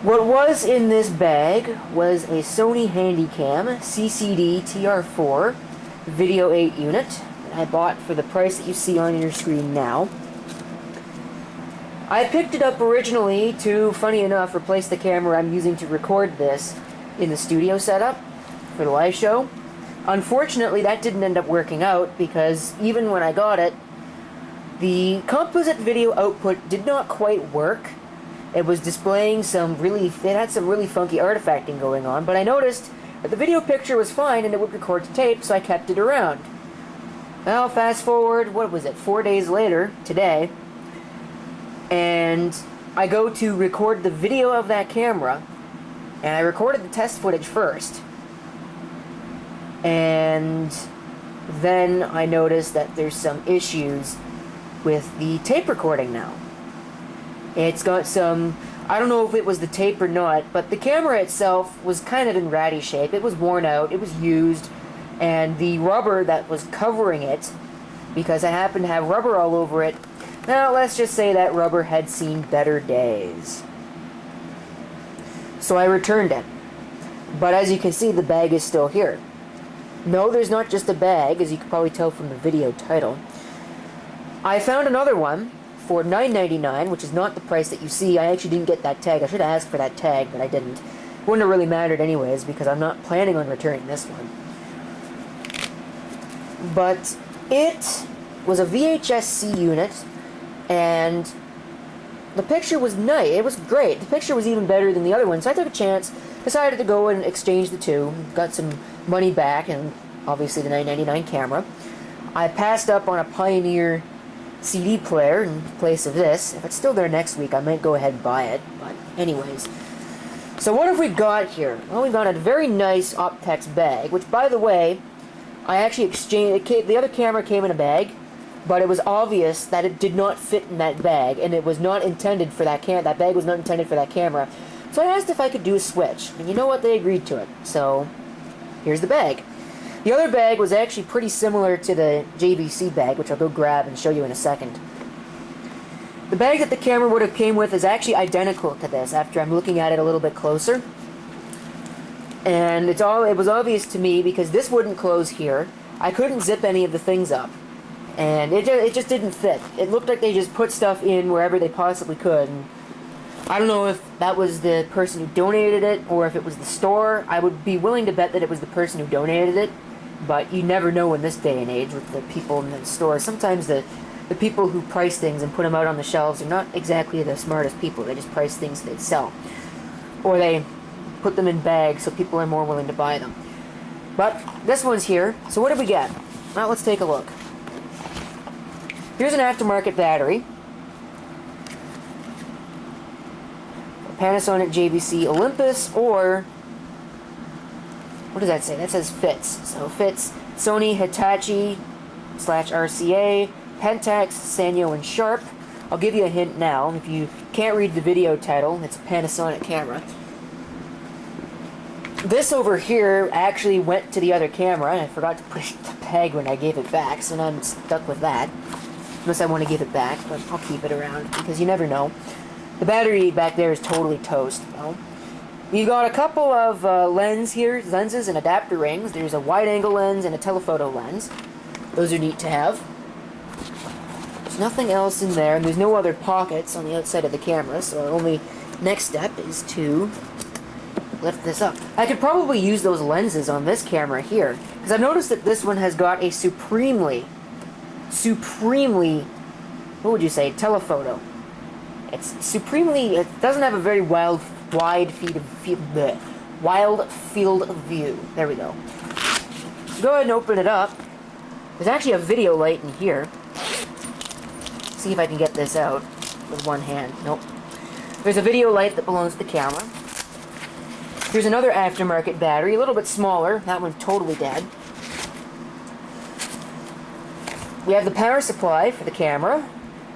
What was in this bag was a Sony Handycam CCD-TR4 Video 8 unit that I bought for the price that you see on your screen now. I picked it up originally to, funny enough, replace the camera I'm using to record this in the studio setup for the live show. Unfortunately, that didn't end up working out because even when I got it, the composite video output did not quite work. It was displaying it had some really funky artifacting going on, but I noticed that the video picture was fine and it would record to tape, so I kept it around. Now, fast forward, 4 days later, today, and I go to record the video of that camera, and I recorded the test footage first. And then I noticed that there's some issues with the tape recording now. It's got some, I don't know if it was the tape or not, but the camera itself was kind of in ratty shape. It was worn out, it was used, and the rubber that was covering it, because I happened to have rubber all over it, now let's just say that rubber had seen better days. So I returned it. But as you can see, the bag is still here. No, there's not just a bag, as you can probably tell from the video title. I found another one for $9.99, which is not the price that you see. I actually didn't get that tag. I should have asked for that tag, but I didn't. Wouldn't have really mattered anyways, because I'm not planning on returning this one. But it was a vhs-c unit, and the picture was nice. It was great. The picture was even better than the other one, so I took a chance, decided to go and exchange the two, got some money back, and obviously the $9.99 camera. I passed up on a Pioneer CD player in place of this. If it's still there next week, I might go ahead and buy it. But anyways, so what have we got here? Well, we've got a very nice Optex bag, which, by the way, I actually exchanged. The other camera came in a bag, but it was obvious that it did not fit in that bag, and it was not intended for that that bag was not intended for that camera. So I asked if I could do a switch, and you know what? They agreed to it. So here's the bag. The other bag was actually pretty similar to the JVC bag, which I'll go grab and show you in a second. The bag that the camera would have came with is actually identical to this after I'm looking at it a little bit closer. And it was obvious to me because this wouldn't close here. I couldn't zip any of the things up. And it just didn't fit. It looked like they just put stuff in wherever they possibly could. And I don't know if that was the person who donated it or if it was the store. I would be willing to bet that it was the person who donated it. But you never know in this day and age with the people in the store. Sometimes the people who price things and put them out on the shelves are not exactly the smartest people. They just price things they sell. Or they put them in bags so people are more willing to buy them. But this one's here. So what do we get? Well, let's take a look. Here's an aftermarket battery. Panasonic JVC Olympus, or what does that say? That says Fitz. So Fitz, Sony, Hitachi /RCA, Pentax, Sanyo, and Sharp. I'll give you a hint now. If you can't read the video title, it's a Panasonic camera. This over here actually went to the other camera, and I forgot to push the peg when I gave it back, so now I'm stuck with that. Unless I want to give it back, but I'll keep it around, because you never know. The battery back there is totally toast, though. You got a couple of lenses and adapter rings. There's a wide-angle lens and a telephoto lens. Those are neat to have. There's nothing else in there, and there's no other pockets on the outside of the camera, so our only next step is to lift this up. I could probably use those lenses on this camera here, because I've noticed that this one has got a supremely, what would you say, telephoto. It's supremely, it doesn't have a very wild field of view. There we go. So go ahead and open it up. There's actually a video light in here. See if I can get this out with one hand. Nope. There's a video light that belongs to the camera. Here's another aftermarket battery, a little bit smaller. That one's totally dead. We have the power supply for the camera.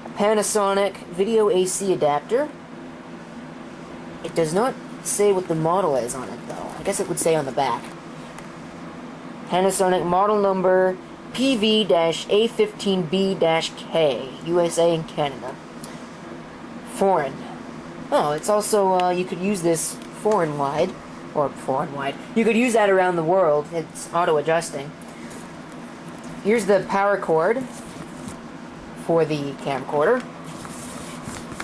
A Panasonic video AC adapter. It does not say what the model is on it, though. I guess it would say on the back. Panasonic model number PV-A15B-K, USA and Canada. Foreign. Oh, it's also, you could use this foreign wide. Or foreign wide. You could use that around the world. It's auto-adjusting. Here's the power cord for the camcorder.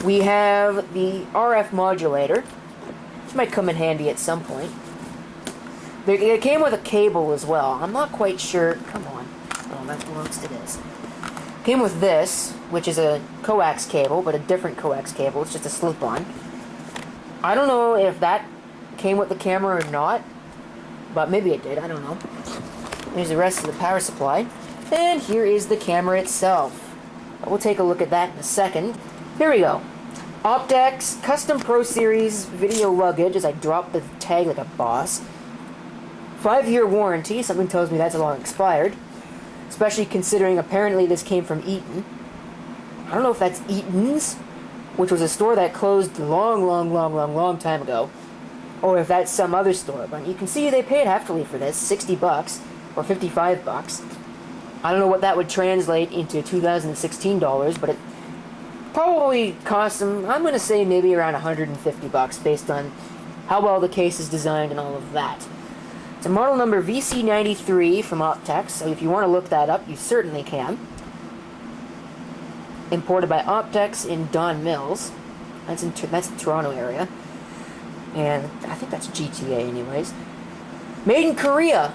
We have the RF modulator. This might come in handy at some point. It came with a cable as well. I'm not quite sure. Come on. Oh, that belongs to this. Came with this, which is a coax cable, but a different coax cable. It's just a slip-on. I don't know if that came with the camera or not, but maybe it did. I don't know. Here's the rest of the power supply. And here is the camera itself. We'll take a look at that in a second. Here we go. Optex Custom Pro Series video luggage, as I drop the tag like a boss. 5-year warranty. Something tells me that's long expired. Especially considering apparently this came from Eaton. I don't know if that's Eaton's, which was a store that closed a long time ago, or if that's some other store. But you can see they paid heftily for this, $60 or $55. I don't know what that would translate into 2016 dollars, but it probably cost them, I'm going to say maybe around $150 based on how well the case is designed and all of that. It's a model number VC93 from Optex, so if you want to look that up, you certainly can. Imported by Optex in Don Mills. That's the Toronto area. And I think that's GTA anyways. Made in Korea!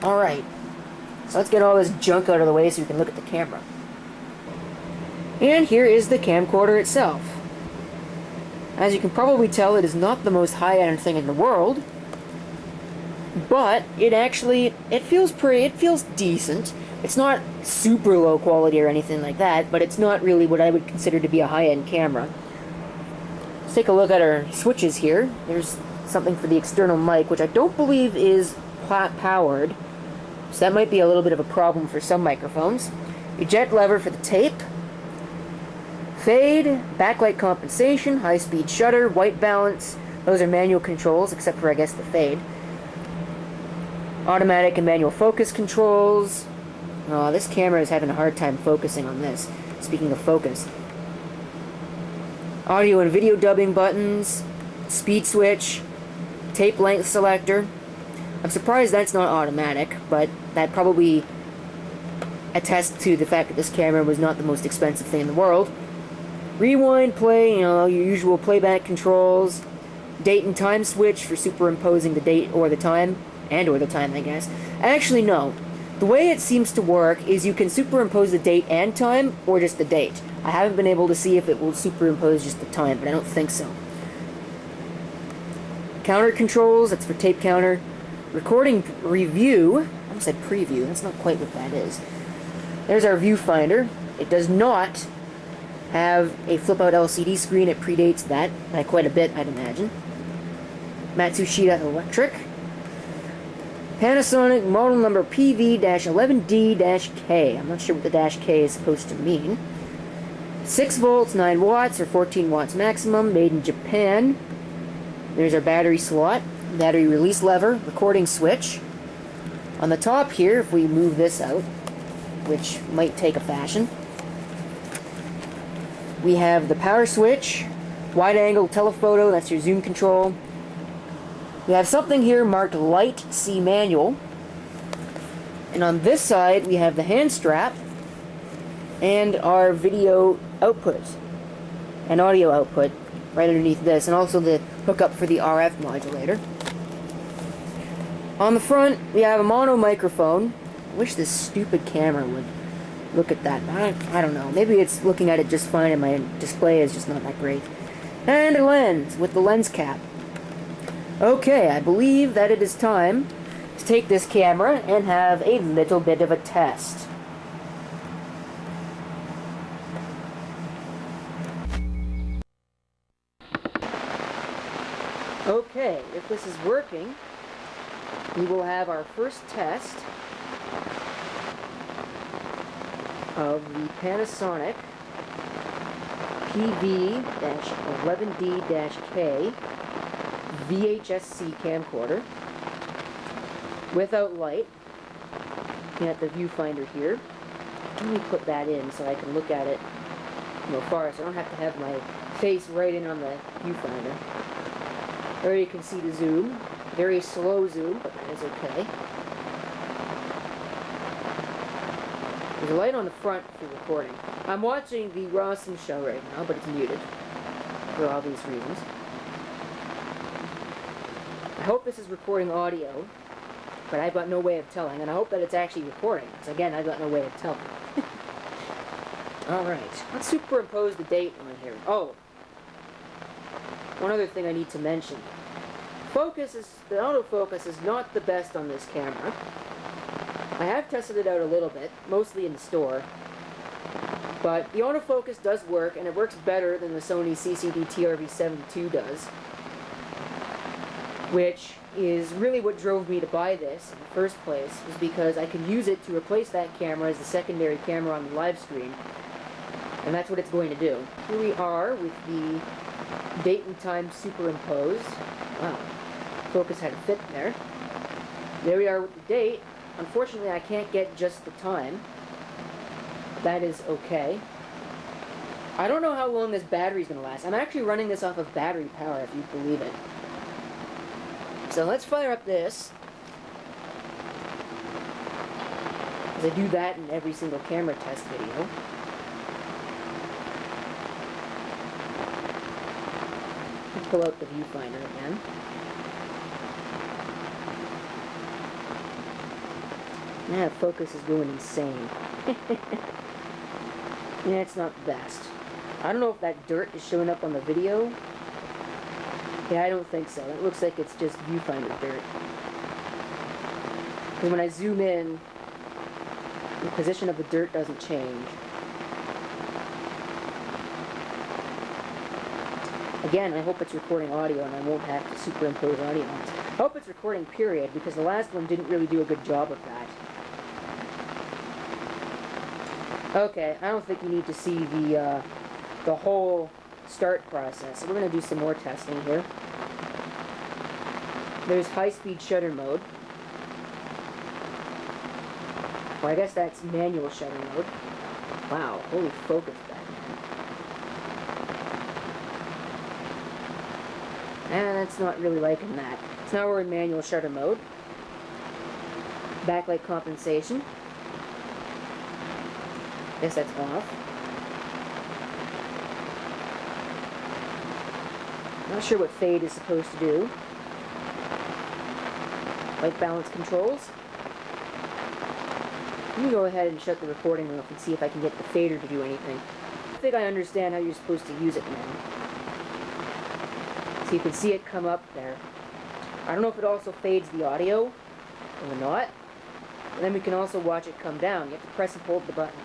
Alright. So let's get all this junk out of the way so we can look at the camera. And here is the camcorder itself. As you can probably tell, it is not the most high-end thing in the world. But it feels decent. It's not super low quality or anything like that, but it's not really what I would consider to be a high-end camera. Let's take a look at our switches here. There's something for the external mic, which I don't believe is powered, so that might be a little bit of a problem for some microphones. Eject lever for the tape. Fade, backlight compensation, high-speed shutter, white balance. Those are manual controls, except for, I guess, the fade. Automatic and manual focus controls. Oh, this camera is having a hard time focusing on this. Speaking of focus. Audio and video dubbing buttons. Speed switch. Tape length selector. I'm surprised that's not automatic, but that probably attests to the fact that this camera was not the most expensive thing in the world. Rewind, play, your usual playback controls. Date and time switch for superimposing the date or the time. Or the time, I guess. Actually, no. The way it seems to work is you can superimpose the date and time, or just the date. I haven't been able to see if it will superimpose just the time, but I don't think so. Counter controls, that's for tape counter. Recording review. I almost said preview, that's not quite what that is. There's our viewfinder. It does not have a flip-out LCD screen. It predates that by quite a bit, I'd imagine. Matsushita Electric. Panasonic model number PV-11D-K. I'm not sure what the -K is supposed to mean. 6 volts, 9 watts, or 14 watts maximum, made in Japan. There's our battery slot, battery release lever, recording switch. On the top here, if we move this out, which might take a fashion, we have the power switch, wide angle telephoto, that's your zoom control. We have something here marked Light C manual. And on this side, we have the hand strap and our video output and audio output right underneath this, and also the hookup for the RF modulator. On the front, we have a mono microphone. I wish this stupid camera would look at that. I don't know. Maybe it's looking at it just fine and my display is just not that great. And a lens with the lens cap. Okay, I believe that it is time to take this camera and have a little bit of a test. Okay, if this is working, we will have our first test of the Panasonic PV-11D-K vhs-c camcorder without light. Looking at the viewfinder here. Let me put that in so I can look at it from afar, so I don't have to have my face right in on the viewfinder. There you can see the zoom. Very slow zoom, but that is okay. There's a light on the front for recording. I'm watching the Rawson show right now, but it's muted for obvious reasons. I hope this is recording audio, but I've got no way of telling, and I hope that it's actually recording, because again, I've got no way of telling. Alright, let's superimpose the date on here. Oh, one other thing I need to mention. The autofocus is not the best on this camera. I have tested it out a little bit, mostly in the store, but the autofocus does work, and it works better than the Sony CCD-TR4 does, which is really what drove me to buy this in the first place, is because I can use it to replace that camera as the secondary camera on the live stream, and that's what it's going to do. Here we are with the date and time superimposed. Wow, focus had a fit there. There we are with the date. Unfortunately, I can't get just the time. That is okay. I don't know how long this battery is going to last. I'm actually running this off of battery power, if you believe it. So let's fire up this. Because I do that in every single camera test video. Let's pull out the viewfinder again. Yeah, focus is going insane. Yeah, it's not the best. I don't know if that dirt is showing up on the video. Yeah, I don't think so. It looks like it's just viewfinder dirt. Because when I zoom in, the position of the dirt doesn't change. Again, I hope it's recording audio and I won't have to superimpose audio on it. I hope it's recording period, because the last one didn't really do a good job of that. Okay, I don't think you need to see the whole start process. So we're going to do some more testing here. There's high-speed shutter mode. Well, I guess that's manual shutter mode. Wow, holy focus back there. And that's not really liking that. So now we're in manual shutter mode. Backlight compensation. Guess that's off. Not sure what fade is supposed to do. Light balance controls. Let me go ahead and shut the recording off and see if I can get the fader to do anything. I think I understand how you're supposed to use it now. So you can see it come up there. I don't know if it also fades the audio or not. And then we can also watch it come down. You have to press and hold the button.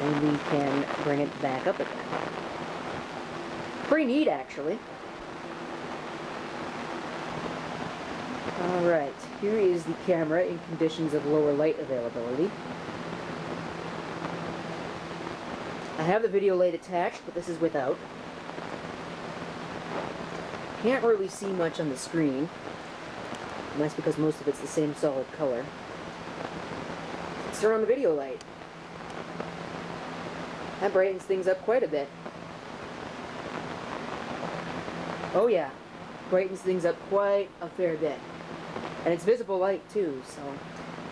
And we can bring it back up again. Pretty neat, actually. Alright, here is the camera in conditions of lower light availability. I have the video light attached, but this is without. Can't really see much on the screen. And that's because most of it's the same solid color. Let's turn on the video light. That brightens things up quite a bit. Oh yeah, brightens things up quite a fair bit. And it's visible light too, so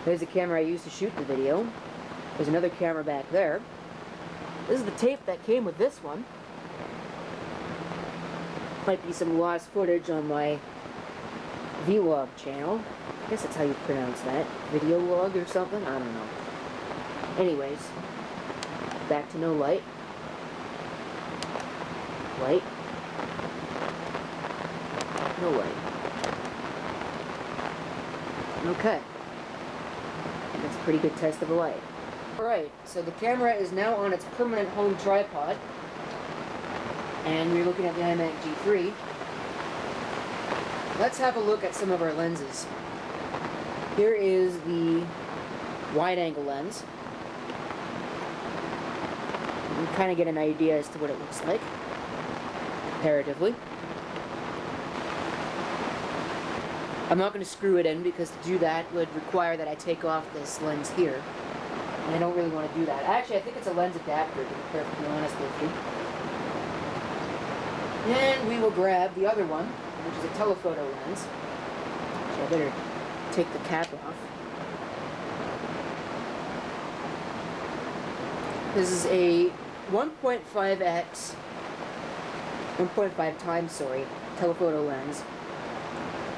there's the camera I used to shoot the video. There's another camera back there. This is the tape that came with this one. Might be some lost footage on my vlog channel. I guess that's how you pronounce that. Video log or something? I don't know. Anyways, back to no light. Light. No light. Okay. That's a pretty good test of the light. Alright, so the camera is now on its permanent home tripod. And we're looking at the iMac G3. Let's have a look at some of our lenses. Here is the wide-angle lens. You can kind of get an idea as to what it looks like, comparatively. I'm not going to screw it in because to do that would require that I take off this lens here. And I don't really want to do that. Actually, I think it's a lens adapter, to be perfectly honest with you. And we will grab the other one, which is a telephoto lens. So I better take the cap off. This is a 1.5 times, telephoto lens.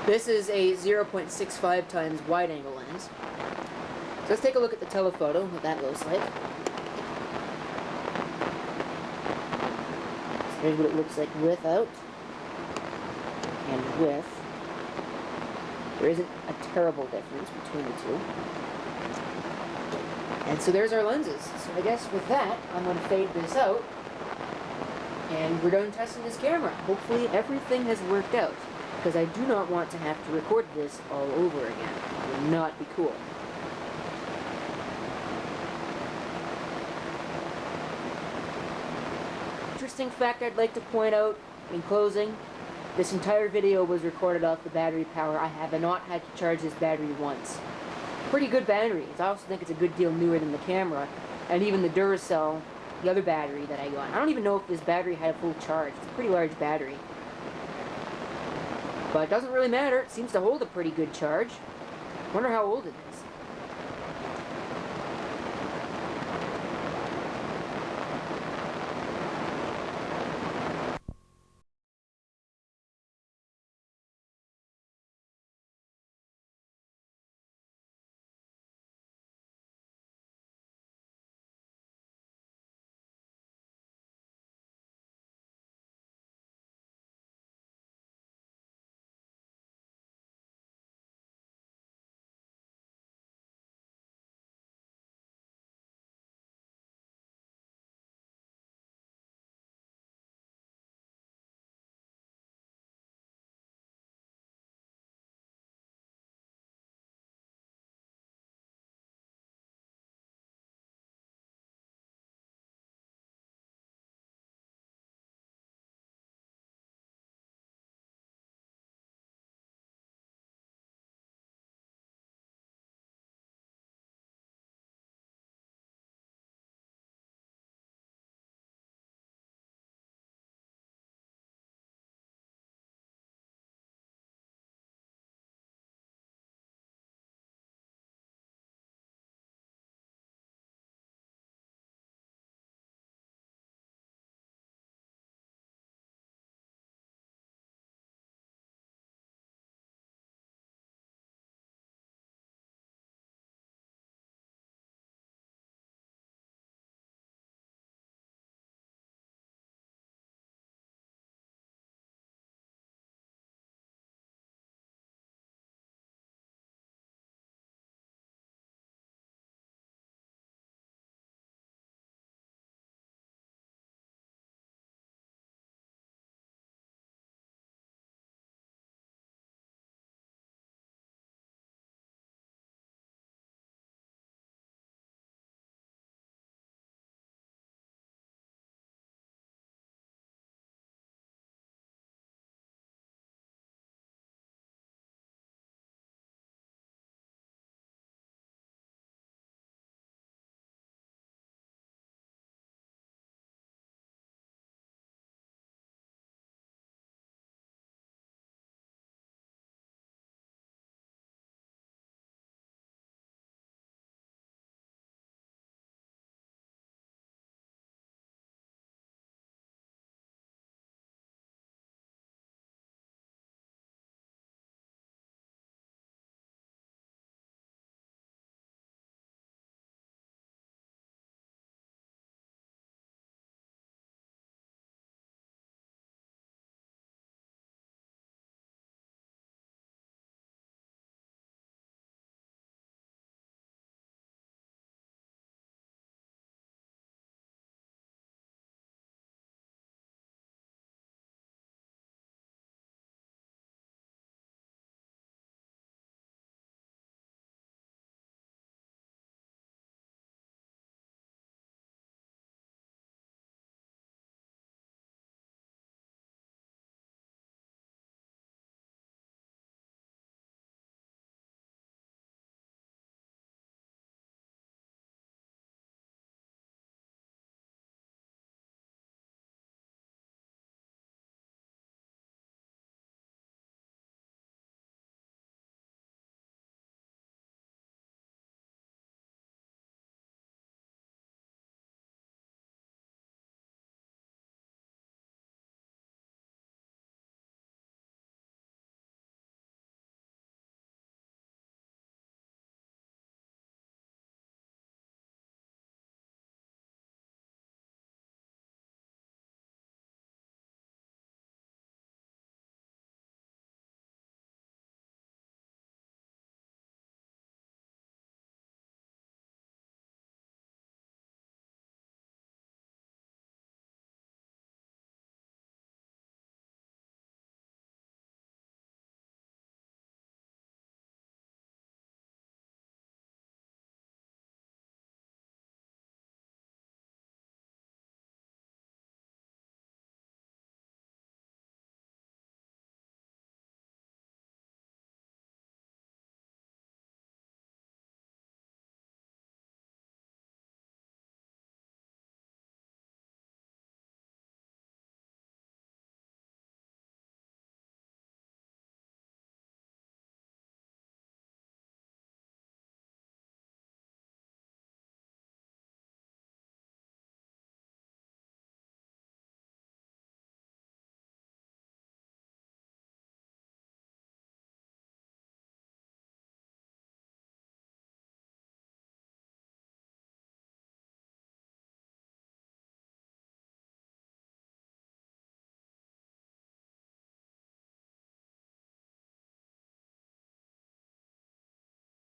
This is a 0.65 times wide angle lens. So let's take a look at the telephoto, what that looks like. So here's what it looks like without and with. There isn't a terrible difference between the two. And so there's our lenses. So I guess with that, I'm going to fade this out. And we're done testing this camera. Hopefully everything has worked out, because I do not want to have to record this all over again. It would not be cool. Interesting fact I'd like to point out in closing, this entire video was recorded off the battery power. I have not had to charge this battery once. Pretty good battery. I also think it's a good deal newer than the camera, and even the Duracell, the other battery that I got. I don't even know if this battery had a full charge. It's a pretty large battery. But it doesn't really matter. It seems to hold a pretty good charge. Wonder how old it is.